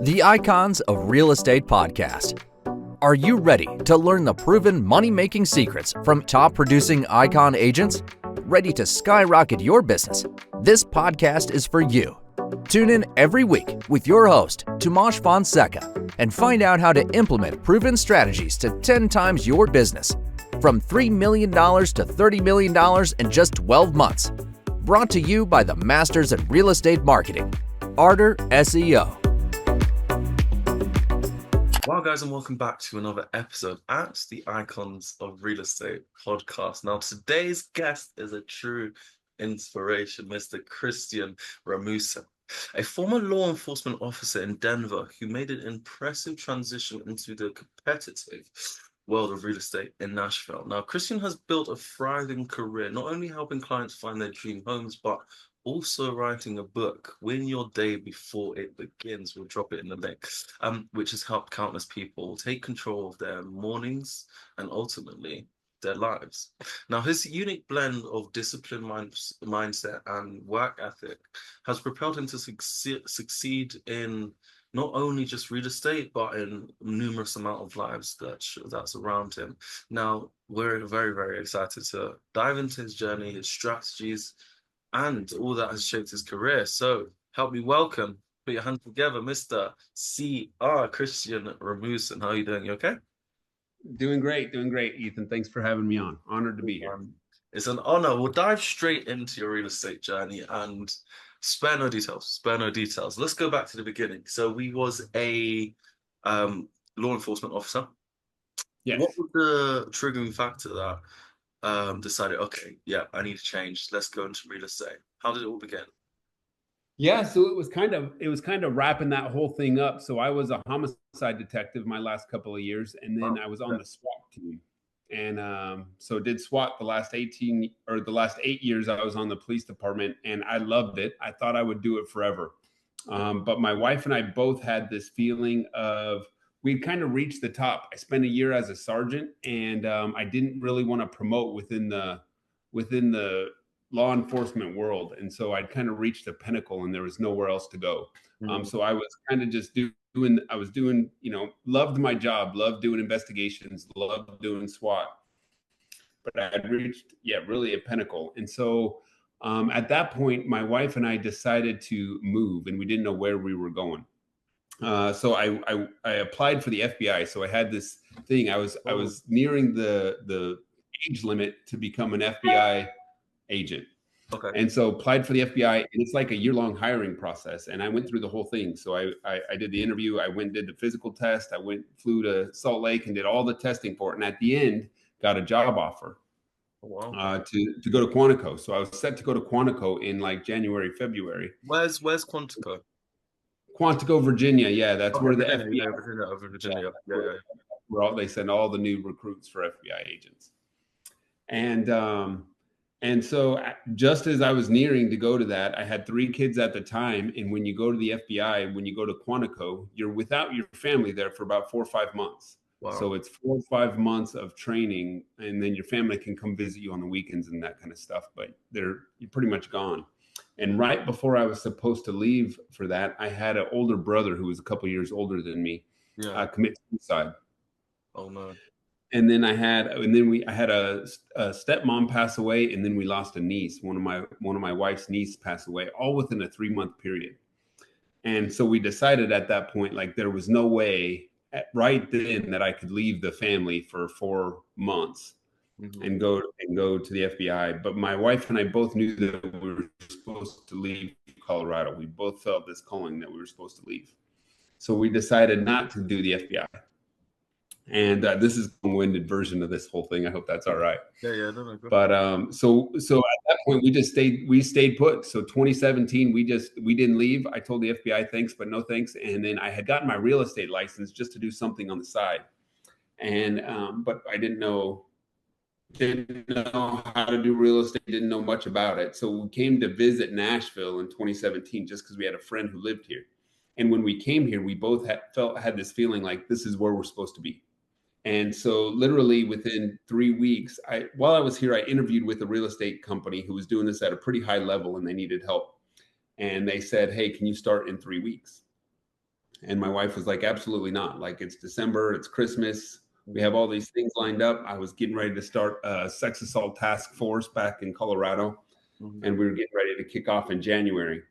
The Icons of Real Estate Podcast. Are you ready to learn the proven money-making secrets from top-producing Icon agents? Ready to skyrocket your business? This podcast is for you. Tune in every week with your host, Tomasz Fonseca, and find out how to implement proven strategies to 10 times your business, from $3 million to $30 million in just 12 months. Brought to you by the Masters in Real Estate Marketing, Arter SEO. Wow, guys, and welcome back to another episode at the Icons of Real Estate podcast. Now, today's guest is a true inspiration, Mr. Christian Rasmussen, a former law enforcement officer in Denver who made an impressive transition into the competitive world of real estate in Nashville. Now, Christian has built a thriving career, not only helping clients find their dream homes, but also writing a book, Win Your Day Before It Begins. We'll drop it in the link, which has helped countless people take control of their mornings and ultimately their lives. Now, his unique blend of disciplined mindset and work ethic has propelled him to succeed in not only just real estate, but in numerous amount of lives that's around him. Now, we're very, very excited to dive into his journey, his strategies, and all that has shaped his career. So help me welcome, put your hands together, Mr. C.R. Christian Rasmussen. How are you doing? You okay? Doing great, Ethan. Thanks for having me on. Honored to be here. It's an honor. We'll dive straight into your real estate journey and spare no details. Let's go back to the beginning. So we was a law enforcement officer. Yes. What was the triggering factor that decided, okay, yeah, I need to change. Let's go into real estate. How did it all begin? Yeah, so it was kind of wrapping that whole thing up. So I was a homicide detective my last couple of years, and then I was on the SWAT team, and so did SWAT the last 8 years. I was on the police department, and I loved it. I thought I would do it forever, but my wife and I both had this feeling of we'd kind of reached the top. I spent a year as a sergeant, and I didn't really want to promote within the law enforcement world. And so I'd kind of reached the pinnacle and there was nowhere else to go. So I was kind of just doing, loved my job, loved doing investigations, loved doing SWAT, but I had reached, really a pinnacle. And so at that point, my wife and I decided to move, and we didn't know where we were going. So I applied for the FBI. So I had this thing. I was nearing the age limit to become an FBI agent. Okay. And so applied for the FBI, and it's like a year-long hiring process. And I went through the whole thing. So I did the interview. I went and did the physical test. Flew to Salt Lake and did all the testing for it. And at the end, got a job offer to go to Quantico. So I was set to go to Quantico in like January, February. Where's Quantico? Quantico, Virginia. Yeah, that's where the FBI. Virginia. Yeah. Where they send all the new recruits for FBI agents. And so just as I was nearing to go to that, I had 3 kids at the time. And when you go to the FBI, when you go to Quantico, you're without your family there for about 4 or 5 months. Wow. So it's 4 or 5 months of training, and then your family can come visit you on the weekends and that kind of stuff. But you're pretty much gone. And right before I was supposed to leave for that, I had an older brother who was a couple years older than me commit suicide. Oh no! And then I had a stepmom pass away, and then we lost a niece. One of my wife's niece passed away, all within a 3-month period. And so we decided at that point, like there was no way right then that I could leave the family for 4 months. Mm-hmm. and go to the FBI. But my wife and I both knew that we were supposed to leave Colorado. We both felt this calling that we were supposed to leave. So we decided not to do the FBI. And this is a long-winded version of this whole thing. I hope that's all right. Yeah. No, but so at that point we stayed put. So 2017, we didn't leave. I told the FBI thanks, but no thanks. And then I had gotten my real estate license just to do something on the side. And but I didn't know how to do real estate, didn't know much about it. So we came to visit Nashville in 2017 just because we had a friend who lived here. And when we came here, we both had this feeling like this is where we're supposed to be. And so literally within 3 weeks, while I was here, I interviewed with a real estate company who was doing this at a pretty high level and they needed help. And they said, hey, can you start in 3 weeks? And my wife was like, absolutely not. Like, it's December, it's Christmas. We have all these things lined up. I was getting ready to start a sex assault task force back in Colorado, and we were getting ready to kick off in January.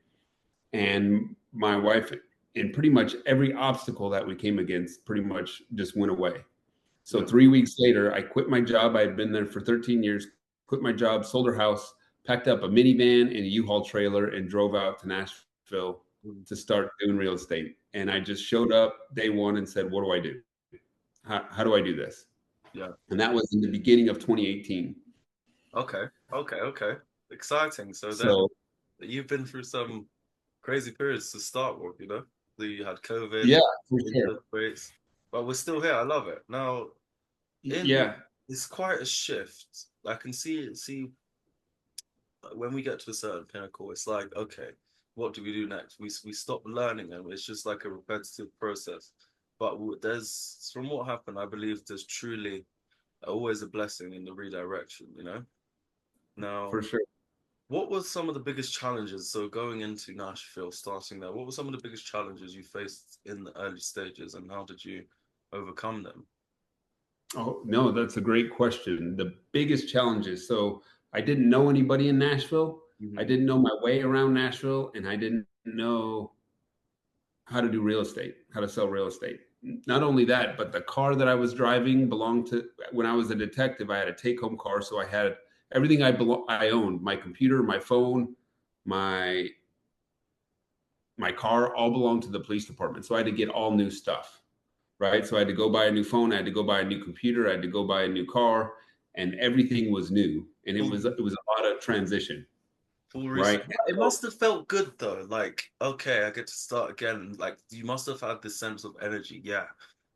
And my wife, and pretty much every obstacle that we came against pretty much just went away. So 3 weeks later, I quit my job. I had been there for 13 years, quit my job, sold her house, packed up a minivan and a U-Haul trailer, and drove out to Nashville to start doing real estate. And I just showed up day one and said, what do I do? How do I do this? Yeah. And that was in the beginning of 2018. Okay. Exciting. So you've been through some crazy periods to start with, you know? So you had COVID. Yeah, for sure. Rates, but we're still here. I love it. Now, it's quite a shift. I can see when we get to a certain pinnacle, it's like, okay, what do we do next? We stop learning, and it's just like a repetitive process. But there's, from what happened, I believe there's truly always a blessing in the redirection, you know? Now, for sure. what was some of the biggest challenges? So going into Nashville, starting there, what were some of the biggest challenges you faced in the early stages, and how did you overcome them? Oh, no, that's a great question. The biggest challenges. So I didn't know anybody in Nashville. I didn't know my way around Nashville, and I didn't know how to do real estate, how to sell real estate. Not only that, but the car that I was driving belonged to, when I was a detective, I had a take-home car. So I had everything I owned, my computer, my phone, my car, all belonged to the police department. So I had to get all new stuff, right? So I had to go buy a new phone, I had to go buy a new computer, I had to go buy a new car, and everything was new. And it was a lot of transition. Right. It must have felt good though. Like, okay, I get to start again. Like, you must have had this sense of energy,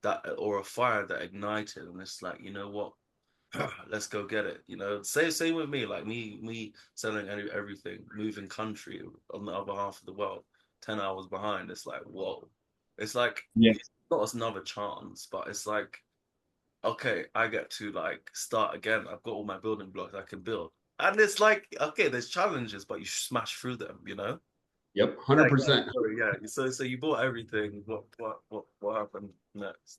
that, or a fire that ignited, and it's like, you know what, let's go get it. You know, same with me. Like me selling everything, moving country on the other half of the world, 10 hours behind. It's like, whoa. It's like, it's not another chance, but it's like, okay, I get to like start again. I've got all my building blocks I can build. And it's like, okay, there's challenges, but you smash through them, you know? Yep, 100%. Yeah. So you bought everything. What happened next?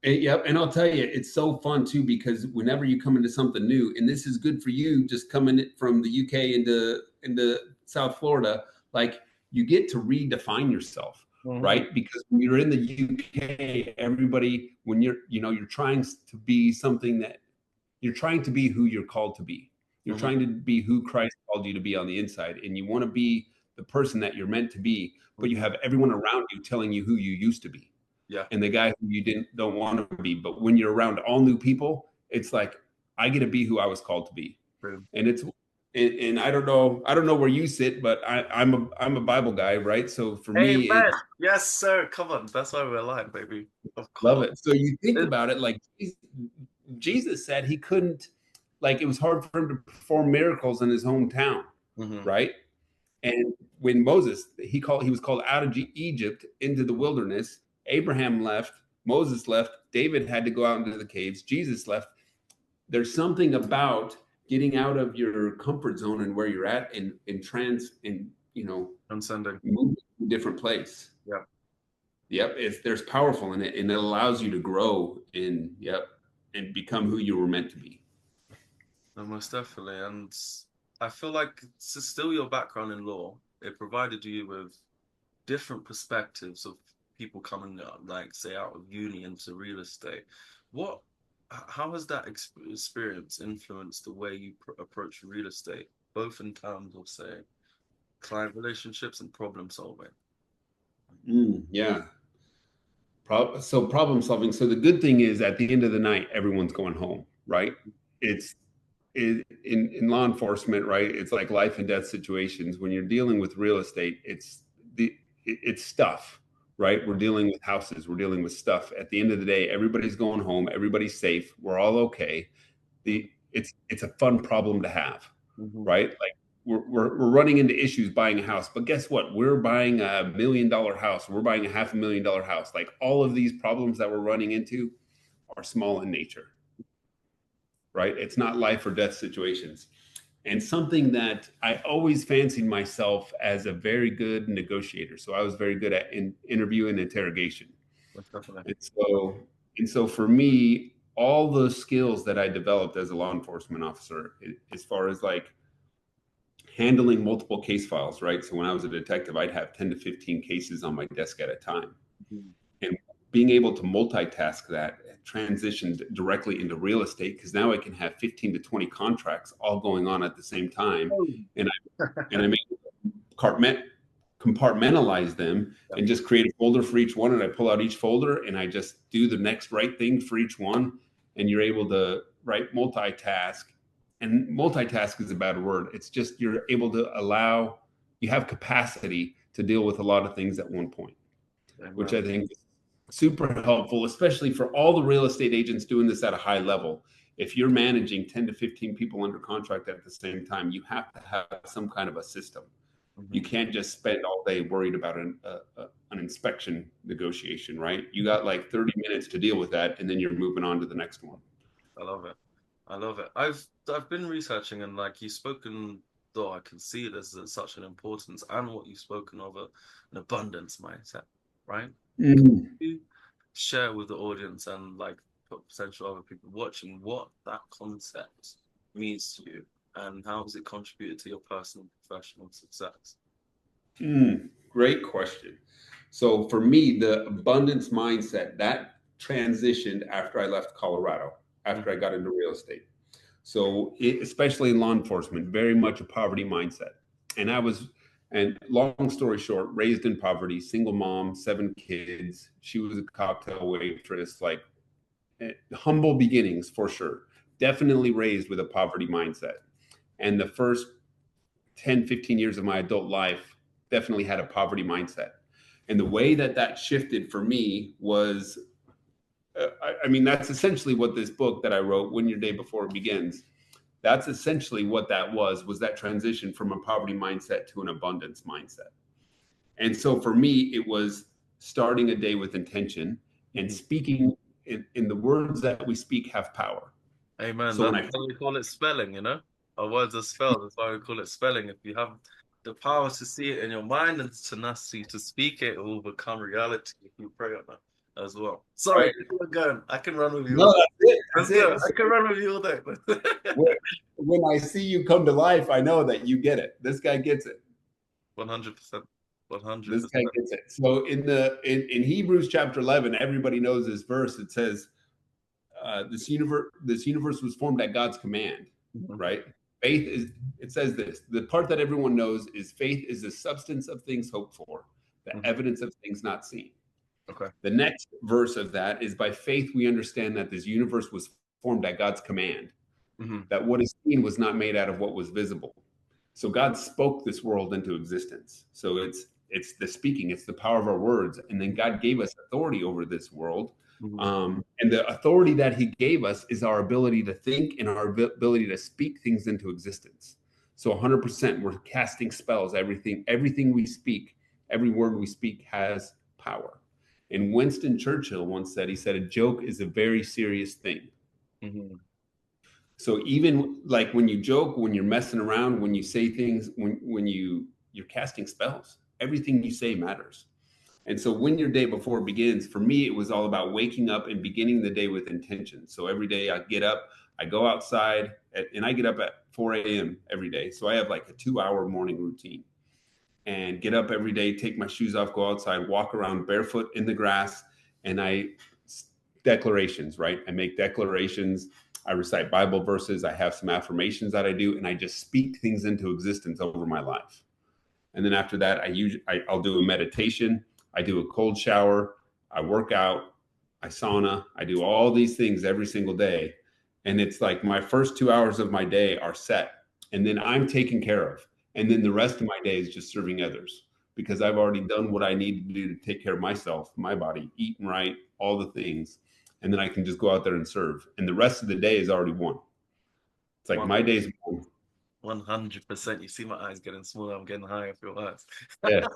Yep, and I'll tell you, it's so fun too, because whenever you come into something new, and this is good for you, just coming from the UK into South Florida, like, you get to redefine yourself, right? Because when you're in the UK, everybody, when you're trying to be something that you're trying to be who you're called to be. You're trying to be who Christ called you to be on the inside, and you want to be the person that you're meant to be, but you have everyone around you telling you who you used to be. Yeah. And the guy who you don't want to be. But when you're around all new people, it's like, I get to be who I was called to be. True. And I don't know where you sit, but I'm a Bible guy, right? So for me, yes, sir. Come on, that's why we're alive, baby. Of course. Love it. So you think about it, like Jesus said he couldn't, like, it was hard for him to perform miracles in his hometown, right? And when Moses, he was called out of Egypt into the wilderness. Abraham left, Moses left, David had to go out into the caves, Jesus left. There's something about getting out of your comfort zone and where you're at, and transcending, moving to a different place. There's powerful in it, and it allows you to grow and become who you were meant to be. No, most definitely. And I feel like it's still your background in law. It provided you with different perspectives of people coming up, like, say, out of uni into real estate. How has that experience influenced the way you approach real estate, both in terms of, say, client relationships and problem solving? Problem solving. So the good thing is, at the end of the night, everyone's going home, right? In law enforcement, right? It's like life and death situations. When you're dealing with real estate, it's stuff, right? We're dealing with houses, we're dealing with stuff. At the end of the day, everybody's going home, everybody's safe, we're all okay. It's a fun problem to have, right? Like, we're running into issues buying a house, but guess what? We're buying $1 million house, we're buying a $500,000 house. Like, all of these problems that we're running into are small in nature, right? It's not life or death situations. and something that I always fancied myself as a very good negotiator. So I was very good at interview and interrogation. Definitely. And so for me, all those skills that I developed as a law enforcement officer, as far as like handling multiple case files, right? So when I was a detective, I'd have 10 to 15 cases on my desk at a time. Mhm. And being able to multitask that transitioned directly into real estate, because now I can have 15 to 20 contracts all going on at the same time. And I make compartmentalize them and just create a folder for each one. And I pull out each folder and I just do the next right thing for each one. And you're able to multitask. And multitask is a bad word. It's just you're able to you have capacity to deal with a lot of things at one point, which I think is super helpful, especially for all the real estate agents doing this at a high level. If you're managing 10 to 15 people under contract at the same time, you have to have some kind of a system. You can't just spend all day worried about an inspection negotiation, right? You got like 30 minutes to deal with that, and then you're moving on to the next one. I love it. I love it. I've been researching, and like you've spoken, though I can see there's such an importance, and what you've spoken of an abundance mindset, right? You share with the audience and like potential other people watching what that concept means to you, and how has it contributed to your personal and professional success? Great question. So for me, the abundance mindset that transitioned after I left Colorado, after I got into real estate. So especially in law enforcement, very much a poverty mindset. And long story short, raised in poverty, single mom, 7 kids. She was a cocktail waitress, like humble beginnings for sure. Definitely raised with a poverty mindset. And the first 10, 15 years of my adult life definitely had a poverty mindset. And the way that shifted for me was, I mean, that's essentially what this book that I wrote, When Your Day Before It Begins, that's essentially what that was that transition from a poverty mindset to an abundance mindset. And so for me, it was starting a day with intention and speaking in the words that we speak have power. Amen. So That's why we call it spelling, you know? Our words are spelled. That's why we call it spelling. If you have the power to see it in your mind and tenacity to speak it, it will become reality if you pray on that as well. Sorry, right. I can run with you. No, that's it. I can run with you all day. When I see you come to life, I know that you get it. This guy gets it. 100%. 100%. This guy gets it. So in Hebrews chapter 11, everybody knows this verse. It says, this universe was formed at God's command, right? It says this, the part that everyone knows is faith is the substance of things hoped for, the evidence of things not seen. Okay. The next verse of that is, by faith we understand that this universe was formed at God's command, that what is seen was not made out of what was visible. So God spoke this world into existence. So it's the speaking, it's the power of our words. And then God gave us authority over this world. And the authority that he gave us is our ability to think and our ability to speak things into existence. So 100%, we're casting spells. Everything we speak, every word we speak has power. And Winston Churchill once said, he said, a joke is a very serious thing. So even like when you joke, when you're messing around, when you say things, when you're casting spells, everything you say matters. And so when your day before it begins, for me, it was all about waking up and beginning the day with intention. So every day I get up, I go outside, and I get up at 4 a.m. every day. So I have like a 2-hour morning routine, and get up every day, take my shoes off, go outside, walk around barefoot in the grass. And declarations, right? I make declarations. I recite Bible verses. I have some affirmations that I do, and I just speak things into existence over my life. And then after that, I'll do a meditation. I do a cold shower, I work out, I sauna, I do all these things every single day. And it's like my first 2 hours of my day are set, and then I'm taken care of. And then the rest of my day is just serving others, because I've already done what I need to do to take care of myself, my body, eating right, all the things. And then I can just go out there and serve. And the rest of the day is already won. It's like my day's won. 100%. You see my eyes getting smaller. I'm getting higher for your eyes.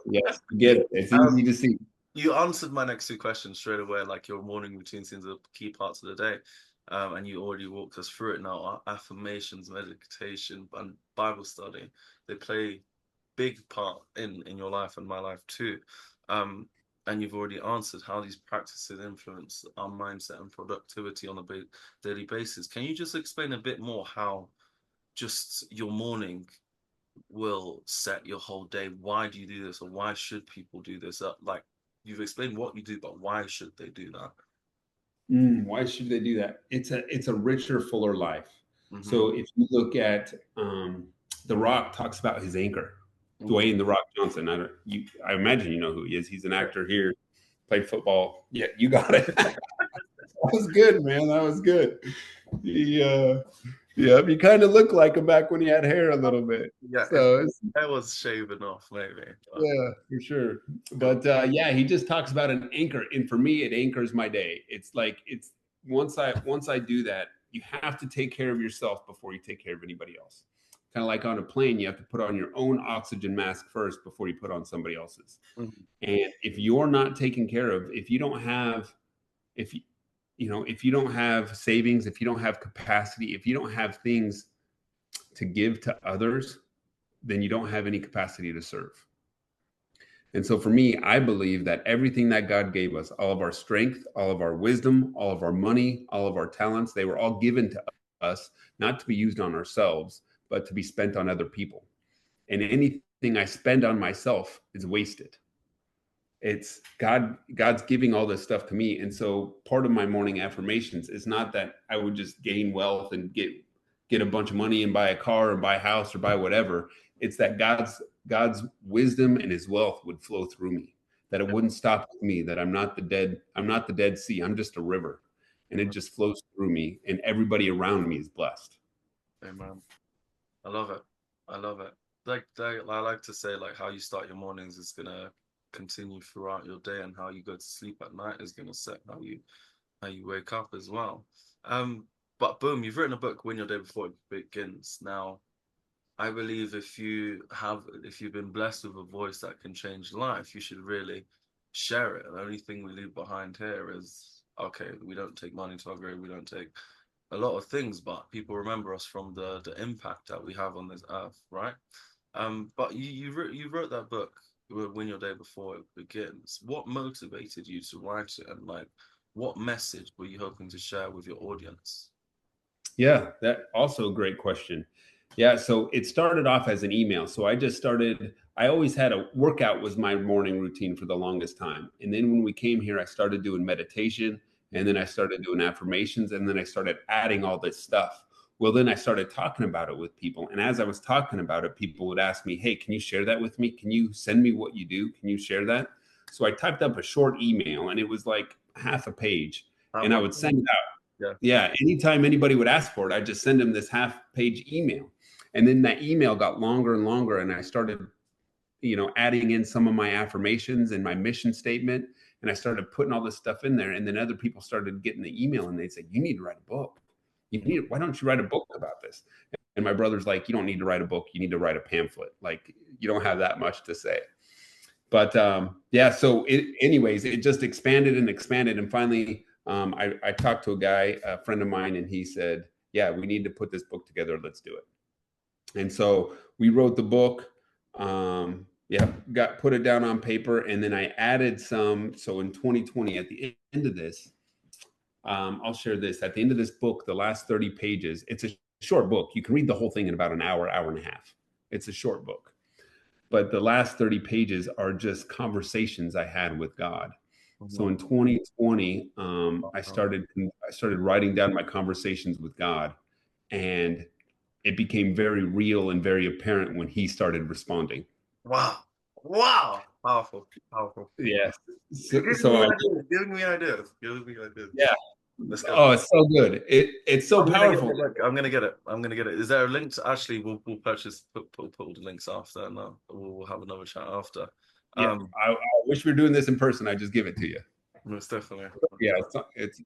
Yes. Get it. It's easy to see. You answered my next 2 questions straight away. Like your morning routine seems a key parts of the day. and you already walked us through it now. Affirmations, meditation, and Bible study, they play big part in your life and my life too. And you've already answered how these practices influence our mindset and productivity on a daily basis. Can you just explain a bit more how just your morning will set your whole day? Why do you do this, or why should people do this? Like, you've explained what you do, but why should they do that? Why should they do that? It's a richer, fuller life. Mm-hmm. So if you look at The Rock talks about his anchor, Dwayne The Rock Johnson. I imagine you know who he is. He's an actor here, played football. Yeah, you got it. That was good, man. That was good. Yeah, he kind of looked like him back when he had hair a little bit. Yeah, so that was shaven off, maybe. Yeah, for sure. But yeah, he just talks about an anchor, and for me, it anchors my day. It's like once I do that, you have to take care of yourself before you take care of anybody else. Kind of like on a plane, you have to put on your own oxygen mask first before you put on somebody else's. Mm-hmm. And if you're not taken care of, if you don't have savings, if you don't have capacity, if you don't have things to give to others, then you don't have any capacity to serve. And so for me, I believe that everything that God gave us, all of our strength, all of our wisdom, all of our money, all of our talents, they were all given to us, not to be used on ourselves, but to be spent on other people. And anything I spend on myself is wasted. It's God's giving all this stuff to me. And so part of my morning affirmations is not that I would just gain wealth and get a bunch of money and buy a car and buy a house or buy whatever. It's that God's wisdom and his wealth would flow through me, that it wouldn't stop with me, that I'm not the Dead Sea. I'm just a river, and it just flows through me, and everybody around me is blessed. Amen. I love it. I love it. Like I like to say, like, how you start your mornings is gonna continue throughout your day, and how you go to sleep at night is gonna set how you wake up as well. But boom, you've written a book, Win Your Day Before It Begins. Now, I believe if you've been blessed with a voice that can change life, you should really share it. The only thing we leave behind here is, okay, we don't take money to our grave, we don't take a lot of things, but people remember us from the impact that we have on this earth, right? But you wrote that book, Win Your Day Before It Begins. What motivated you to write it, and like, what message were you hoping to share with your audience? Yeah, that also a great question. Yeah, so it started off as an email. So I always had a workout was my morning routine for the longest time. And then when we came here, I started doing meditation, and then I started doing affirmations, and then I started adding all this stuff. Well, then I started talking about it with people. And as I was talking about it, people would ask me, hey, can you share that with me? Can you send me what you do? Can you share that? So I typed up a short email, and it was like half a page, and I would send it out. Yeah. Anytime anybody would ask for it, I'd just send them this half-page email. And then that email got longer and longer, and I started, adding in some of my affirmations and my mission statement, and I started putting all this stuff in there. And then other people started getting the email, and they'd say, "You need to write a book. Why don't you write a book about this?" And my brother's like, "You don't need to write a book. You need to write a pamphlet. Like, you don't have that much to say." But yeah, so it just expanded and expanded, and finally, I talked to a friend of mine, and he said, "Yeah, we need to put this book together. Let's do it." And so we wrote the book, put it down on paper, and then I added some. So in 2020, at the end of this, I'll share this. At the end of this book, the last 30 pages, it's a short book. You can read the whole thing in about an hour and a half. It's a short book. But the last 30 pages are just conversations I had with God. So in 2020, I started writing down my conversations with God, and it became very real and very apparent when he started responding. Wow. Powerful. Yes. Giving me ideas. Yeah. Oh, it's so good. It's so powerful. I'm gonna get it. Is there a link to, actually we'll purchase put the links after, and we'll have another chat after. Yeah, I wish we were doing this in person. I just give it to you. Most definitely. Yeah, it's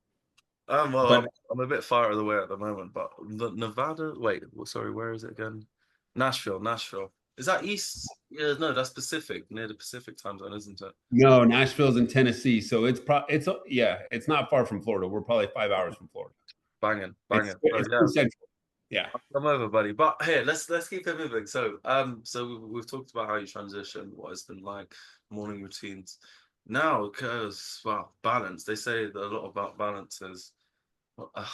well, I'm a bit far out of the way at the moment, but Nevada. Wait, sorry, where is it again? Nashville. Is that east? Yeah, no, that's Pacific, near the Pacific time zone, isn't it? No, Nashville's in Tennessee, so it's not far from Florida. We're probably 5 hours from Florida. Banging. It's So, it's yeah. pretty central. Yeah. Come over, buddy. But here, let's keep it moving. So, we've talked about how you transition, what it's been like, morning routines. Now, because balance. They say that a lot about balance is uh,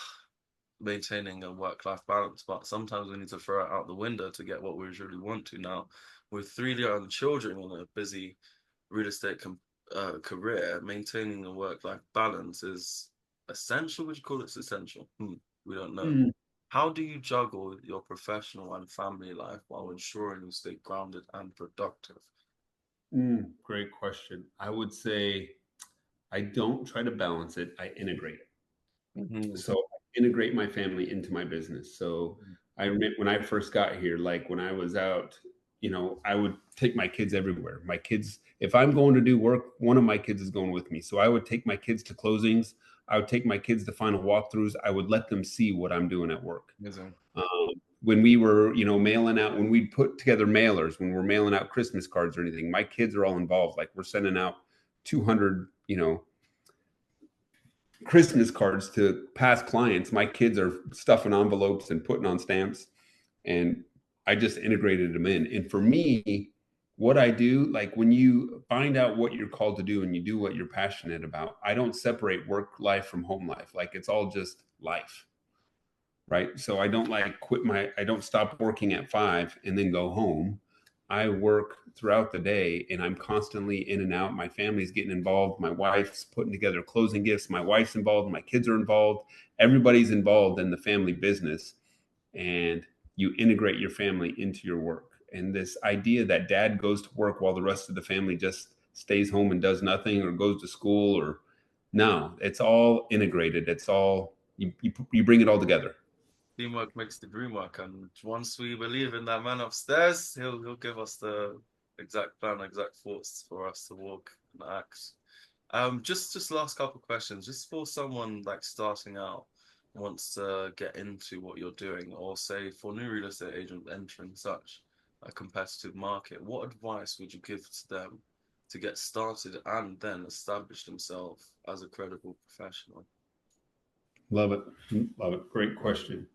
maintaining a work-life balance, but sometimes we need to throw it out the window to get what we really want to. Now, with 3 young children and a busy real estate career, maintaining a work-life balance is essential. Would you call it essential? We don't know. Mm, How do you juggle your professional and family life while ensuring you stay grounded and productive? Great question. I would say I don't try to balance it. I integrate it. Mm-hmm. So I integrate my family into my business. So I admit when I first got here, like when I was out, I would take my kids everywhere. My kids, if I'm going to do work, one of my kids is going with me. So I would take my kids to closings. I would take my kids to final walkthroughs. I would let them see what I'm doing at work. Amazing. When we were, mailing out, when we put together mailers, when we're mailing out Christmas cards or anything, my kids are all involved. Like we're sending out 200, Christmas cards to past clients. My kids are stuffing envelopes and putting on stamps, and I just integrated them in. And for me, what I do, like when you find out what you're called to do and you do what you're passionate about, I don't separate work life from home life. Like it's all just life. Right. So I don't I don't stop working at 5 and then go home. I work throughout the day and I'm constantly in and out. My family's getting involved. My wife's putting together closing gifts. My wife's involved. My kids are involved. Everybody's involved in the family business. And you integrate your family into your work. And this idea that dad goes to work while the rest of the family just stays home and does nothing or goes to school or no, it's all integrated. It's all, you bring it all together. Teamwork makes the dream work, and once we believe in that man upstairs, he'll give us the exact plan, exact thoughts for us to walk and act. Just last couple of questions, just for someone like starting out, wants to get into what you're doing, or say for new real estate agents entering such a competitive market, what advice would you give to them to get started and then establish themselves as a credible professional? Love it. Love it. Great question.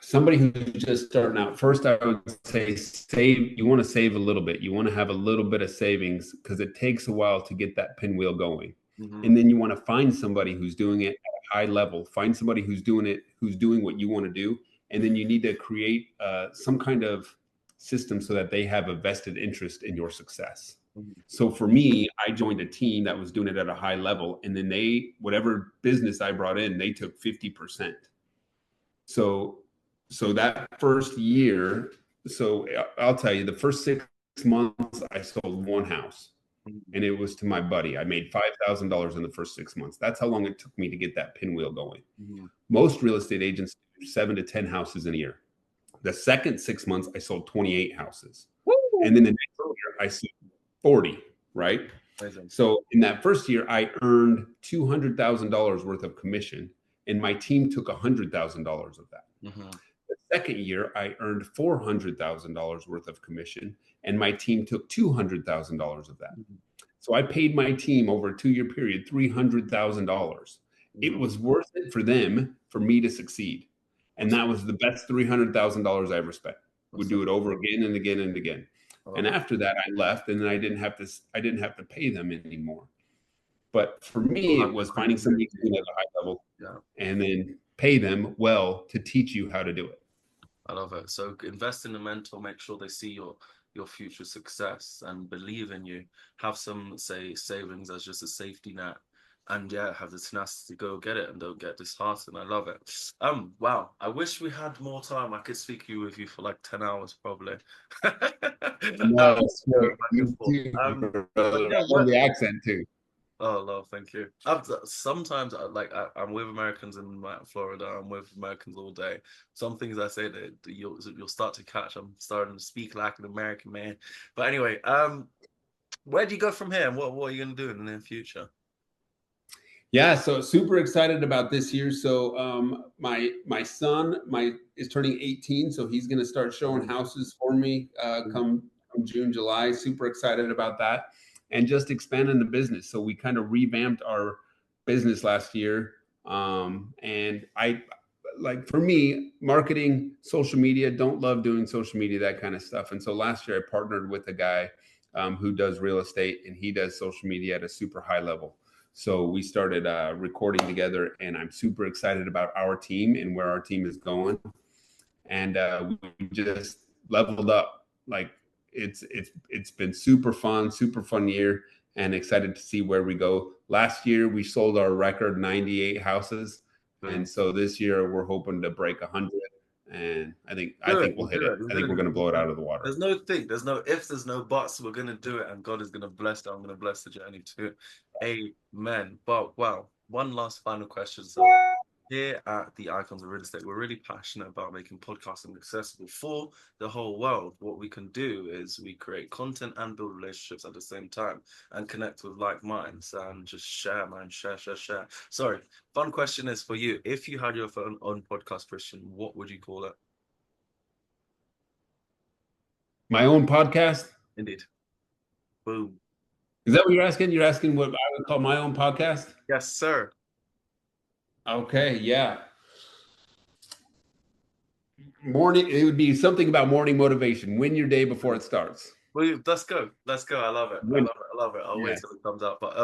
Somebody who's just starting out, first I would say you want to save a little bit. You want to have a little bit of savings because it takes a while to get that pinwheel going. Mm-hmm. And then you want to find somebody who's doing it at a high level. Find somebody who's doing it, who's doing what you want to do. And then you need to create some kind of system so that they have a vested interest in your success. Mm-hmm. So for me, I joined a team that was doing it at a high level. And then whatever business I brought in, they took 50%. So that first year, so I'll tell you, the first 6 months I sold one house, and it was to my buddy. I made $5,000 in the first 6 months. That's how long it took me to get that pinwheel going. Mm-hmm. Most real estate agents do 7 to 10 houses in a year. The second 6 months I sold 28 houses, and then the next year I sold 40. Right. Amazing. So in that first year, I earned $200,000 worth of commission, and my team took $100,000 of that. Mm-hmm. The second year, I earned $400,000 worth of commission, and my team took $200,000 of that. Mm-hmm. So I paid my team over a 2-year period $300,000. Mm-hmm. It was worth it for them, for me to succeed, and that was the best $300,000 I ever spent. Would do it over again and again and again. And after that, I left, and then I didn't have to pay them anymore. But for me, it was finding somebody at a high level, and then pay them well to teach you how to do it. I love it. So invest in the mentor, make sure they see your future success and believe in you. Have some, say, savings as just a safety net, and have the tenacity to go get it and don't get disheartened. I love it. Wow. I wish we had more time. I could speak with you for like 10 hours probably. No, the accent too. Oh no, thank you. Sometimes I'm with Americans in Florida. I'm with Americans all day. Some things I say that you'll start to catch. I'm starting to speak like an American man. But anyway, where do you go from here? And what are you going to do in the near future? Yeah, so super excited about this year. So my son is turning 18, so he's going to start showing houses for me come June, July. Super excited about that. And just expanding the business. So we kind of revamped our business last year. And I, like, for me, marketing, social media, don't love doing social media, that kind of stuff. And so last year I partnered with a guy who does real estate, and he does social media at a super high level. So we started recording together, and I'm super excited about our team and where our team is going. And we just leveled up. Like, it's been super fun year, and excited to see where we go. Last year we sold our record 98 houses, and so this year we're hoping to break 100. And I think we'll hit it. I think we're going to blow it out of the water. There's no thing. There's no ifs. There's no buts. We're going to do it, and God is going to bless that. I'm going to bless the journey too. Amen. But wow, one last final question. So here at the Icons of Real Estate, we're really passionate about making podcasting accessible for the whole world. What we can do is we create content and build relationships at the same time, and connect with like minds, and just share, man. Share. Sorry, fun question is for you. If you had your own podcast, Christian, what would you call it? My own podcast? Indeed. Boom. Is that what you're asking? You're asking what I would call my own podcast? Yes, sir. Okay, yeah. Morning, it would be something about morning motivation. Win your day before it starts. Well, let's go. I love it. I love it. I'll wait till it comes out. But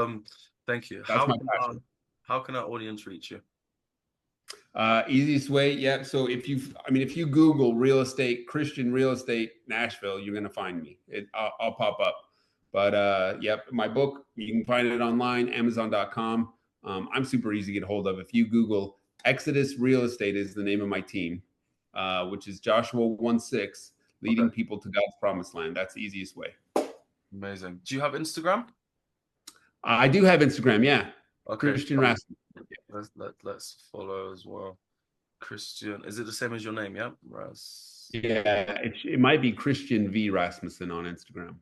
thank you. That's my passion. How can our audience reach you? Easiest way, yeah. So if you Google real estate, Christian real estate, Nashville, you're gonna find me. I'll pop up. But yep, my book, you can find it online, Amazon.com. I'm super easy to get a hold of. If you Google Exodus Real Estate is the name of my team, which is Joshua 1-6, leading people to God's promised land. That's the easiest way. Amazing. Do you have Instagram? I do have Instagram, yeah. Okay. Christian Rasmussen. Let's follow as well. Christian, is it the same as your name? Yeah, Yeah, it might be Christian V Rasmussen on Instagram.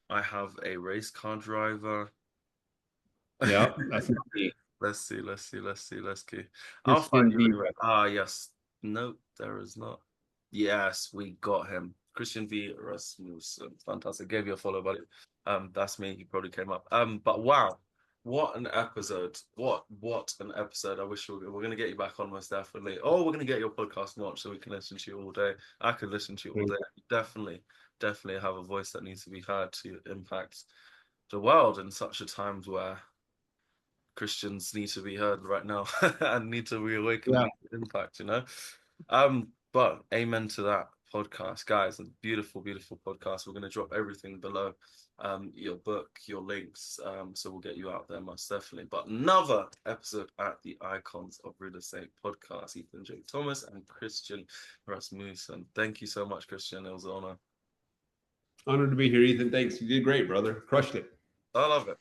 I have a race car driver. Yeah, that's not me. Let's see. I'll find you anyway. Yes. No, there is not. Yes, we got him. Christian V Rasmussen. Fantastic. Gave you a follow, buddy. That's me. He probably came up. But wow, what an episode! What an episode! I wish we're gonna get you back on, most definitely. Oh, we're gonna get your podcast launched so we can listen to you all day. I could listen to you all day. Definitely have a voice that needs to be heard to impact the world in such a times where Christians need to be heard right now and need to reawaken and impact, you know. But amen to that podcast, guys. A beautiful podcast. We're going to drop everything below, your book, your links, so we'll get you out there most definitely. But another episode at the Icons of Real Estate podcast. Ethan J. Thomas and Christian Rasmussen. Thank you so much, Christian. It was an honor. Honored to be here, Ethan. Thanks. You did great, brother. Crushed it. I love it.